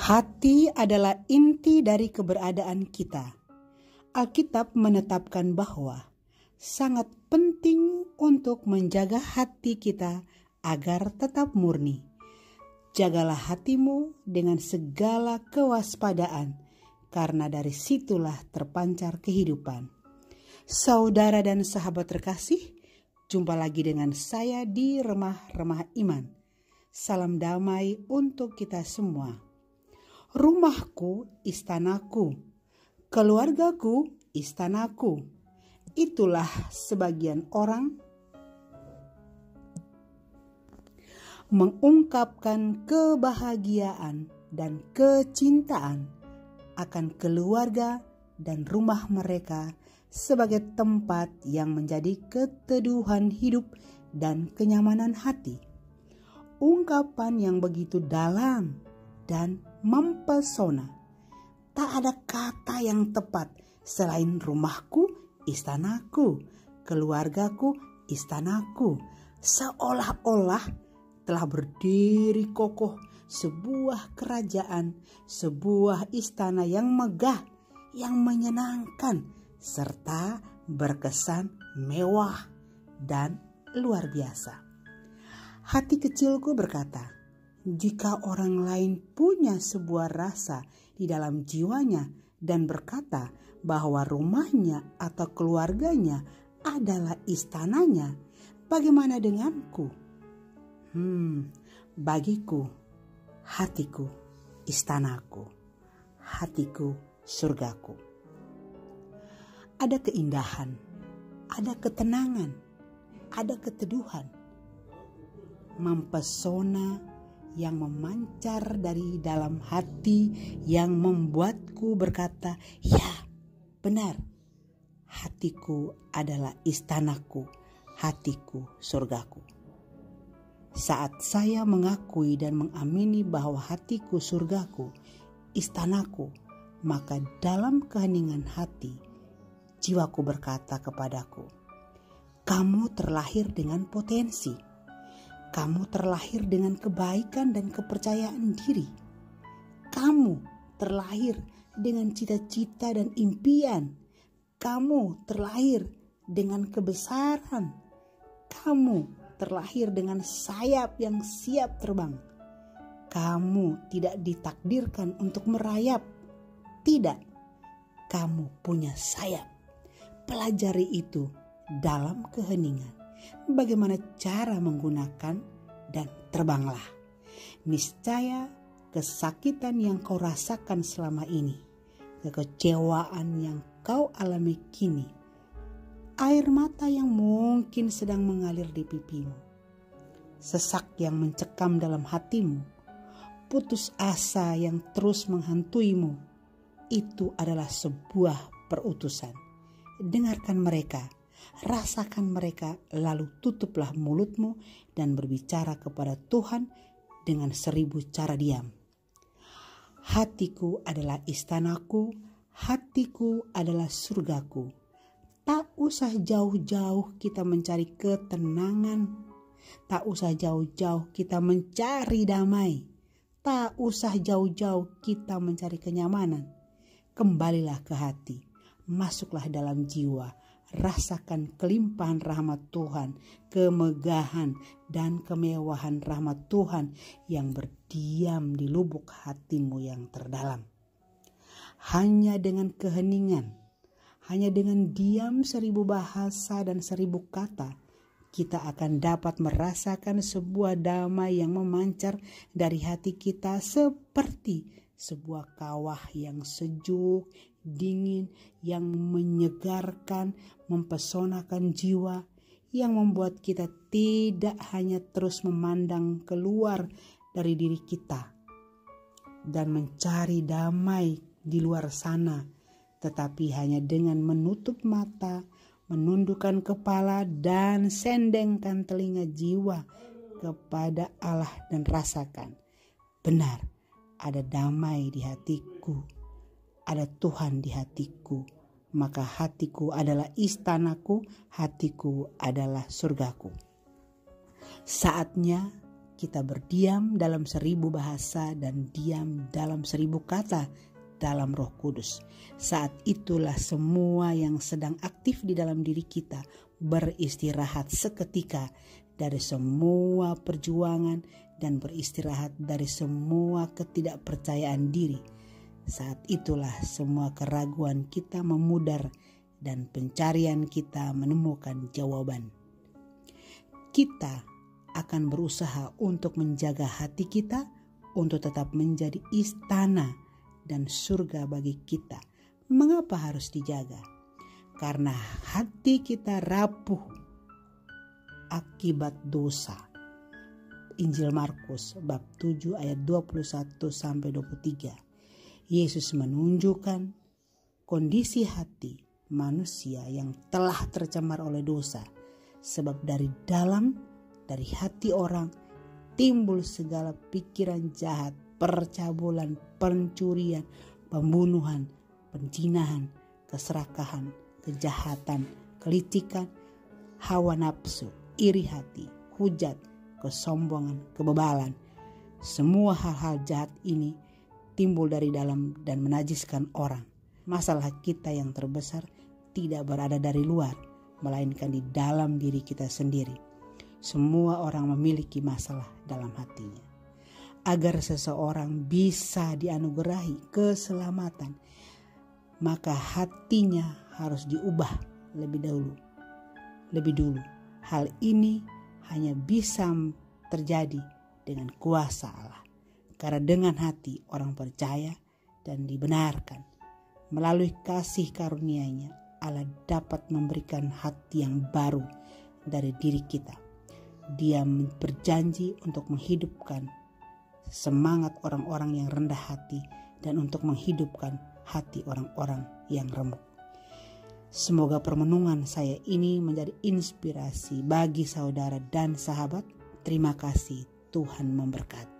Hati adalah inti dari keberadaan kita. Alkitab menetapkan bahwa sangat penting untuk menjaga hati kita agar tetap murni. Jagalah hatimu dengan segala kewaspadaan, karena dari situlah terpancar kehidupan. Saudara dan sahabat terkasih, jumpa lagi dengan saya di Remah-Remah Iman. Salam damai untuk kita semua. Rumahku, istanaku. Keluargaku, istanaku. Itulah sebagian orang mengungkapkan kebahagiaan dan kecintaan akan keluarga dan rumah mereka sebagai tempat yang menjadi keteduhan hidup dan kenyamanan hati. Ungkapan yang begitu dalam dan mempesona. Tak ada kata yang tepat selain rumahku, istanaku, keluargaku, istanaku. Seolah-olah telah berdiri kokoh sebuah kerajaan, sebuah istana yang megah, yang menyenangkan, serta berkesan mewah dan luar biasa. Hati kecilku berkata, jika orang lain punya sebuah rasa di dalam jiwanya dan berkata bahwa rumahnya atau keluarganya adalah istananya, bagaimana denganku? Bagiku, hatiku, istanaku, hatiku, surgaku. Ada keindahan, ada ketenangan, ada keteduhan, mempesona yang memancar dari dalam hati yang membuatku berkata, ya benar, hatiku adalah istanaku, hatiku, surgaku. Saat saya mengakui dan mengamini bahwa hatiku surgaku, istanaku, maka dalam keheningan hati, jiwaku berkata kepadaku, kamu terlahir dengan potensi, kamu terlahir dengan kebaikan dan kepercayaan diri, kamu terlahir dengan cita-cita dan impian, kamu terlahir dengan kebesaran, kamu terlahir dengan sayap yang siap terbang. Kamu tidak ditakdirkan untuk merayap. Tidak, kamu punya sayap. Pelajari itu dalam keheningan. Bagaimana cara menggunakan dan terbanglah. Niscaya kesakitan yang kau rasakan selama ini, kekecewaan yang kau alami kini, air mata yang mungkin sedang mengalir di pipimu, sesak yang mencekam dalam hatimu, putus asa yang terus menghantuimu, itu adalah sebuah perutusan. Dengarkan mereka, rasakan mereka, lalu tutuplah mulutmu dan berbicara kepada Tuhan dengan 1000 cara diam. Hatiku adalah istanaku, hatiku adalah surgaku. Tak usah jauh-jauh kita mencari ketenangan. Tak usah jauh-jauh kita mencari damai. Tak usah jauh-jauh kita mencari kenyamanan. Kembalilah ke hati. Masuklah dalam jiwa. Rasakan kelimpahan rahmat Tuhan, kemegahan dan kemewahan rahmat Tuhan yang berdiam di lubuk hatimu yang terdalam. Hanya dengan keheningan, hanya dengan diam 1000 bahasa dan 1000 kata, kita akan dapat merasakan sebuah damai yang memancar dari hati kita seperti sebuah kawah yang sejuk, dingin, yang menyegarkan, mempesonakan jiwa, yang membuat kita tidak hanya terus memandang keluar dari diri kita dan mencari damai di luar sana, tetapi hanya dengan menutup mata, menundukkan kepala dan sendengkan telinga jiwa kepada Allah dan rasakan, benar ada damai di hatiku, ada Tuhan di hatiku, maka hatiku adalah istanaku, hatiku adalah surgaku. Saatnya kita berdiam dalam 1000 bahasa dan diam dalam 1000 kata dalam Roh Kudus. Saat itulah semua yang sedang aktif di dalam diri kita beristirahat seketika dari semua perjuangan dan beristirahat dari semua ketidakpercayaan diri. Saat itulah semua keraguan kita memudar dan pencarian kita menemukan jawaban. Kita akan berusaha untuk menjaga hati kita untuk tetap menjadi istana dan surga bagi kita. Mengapa harus dijaga? Karena hati kita rapuh akibat dosa. Injil Markus bab 7 ayat 21-23. Yesus menunjukkan kondisi hati manusia yang telah tercemar oleh dosa. Sebab dari hati orang timbul segala pikiran jahat, percabulan, pencurian, pembunuhan, perzinahan, keserakahan, kejahatan, kelicikan, hawa nafsu, iri hati, hujat, kesombongan, kebebalan. Semua hal-hal jahat ini timbul dari dalam dan menajiskan orang. Masalah kita yang terbesar tidak berada dari luar, melainkan di dalam diri kita sendiri. Semua orang memiliki masalah dalam hatinya. Agar seseorang bisa dianugerahi keselamatan, maka hatinya harus diubah lebih dulu. Hal ini hanya bisa terjadi dengan kuasa Allah. Karena dengan hati orang percaya dan dibenarkan. Melalui kasih karunia-Nya, Allah dapat memberikan hati yang baru dari diri kita. Dia berjanji untuk menghidupkan semangat orang-orang yang rendah hati dan untuk menghidupkan hati orang-orang yang remuk. Semoga permenungan saya ini menjadi inspirasi bagi saudara dan sahabat. Terima kasih, Tuhan memberkati.